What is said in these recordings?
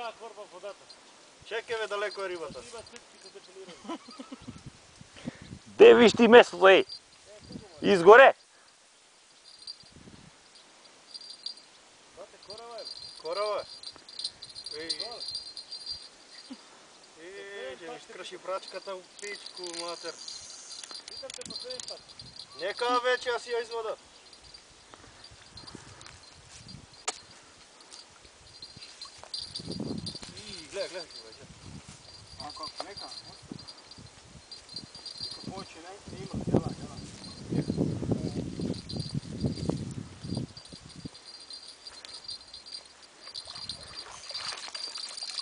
таа корба водата. Чекай бе, далеко е рибата. Има ципки се депилирани. Де виж ти местото, еј? Изгоре? Бате, корава е. Корава е. Ќе ми скрши прачката у пичку, матер. Питам те последен пат. Нека вече ја си ја извода. Гледай. Ако нека. Повеќе не има, јела.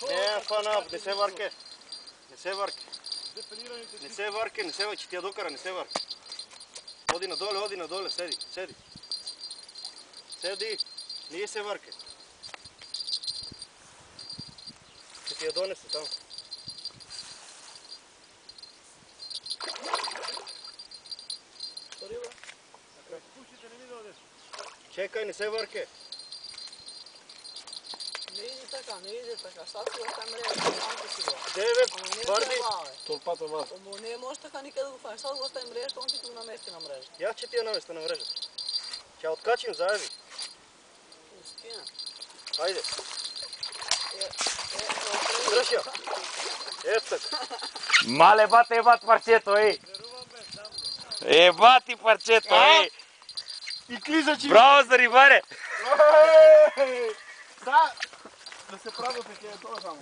Не, фанап, не се варке. Не се варке. Депилираните Не се варке, ќе ти ја докара, не се варке. Оди надоле, седи. Седи, nije се варке. Ќе ти ја донесе таму. пушите не ми да одеш. Чекај, не се варке. Не иде така, сад си го оставим мрежа, тамте си го. Деве, Ама не барди. треба, бе. Толпата вас. Ама не може така никаде да го фанеш, сад го оставим мрежа, он ти го намести на мрежа. Јас ќе ти ја наместа на мрежата. Ќе ја откачим заеви. Устина. Ајде, Е, држ ја. Ето така. Мале бате, ебат парчето, еј. Ебати парчето, еј. И клизачи. Браво за рибаре. Да се правите ќе е тоа само.